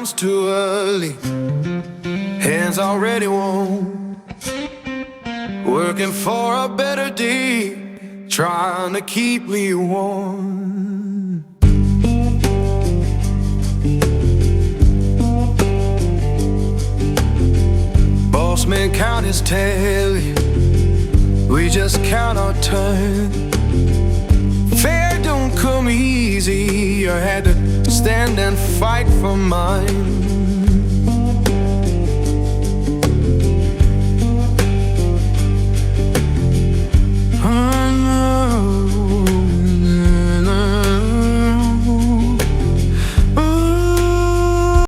comes too early, hands already warm, working for a better day, trying to keep me warm. Boss man count his tally, we just count our turn. Fair don't come easy, I had to stand and fight for mine.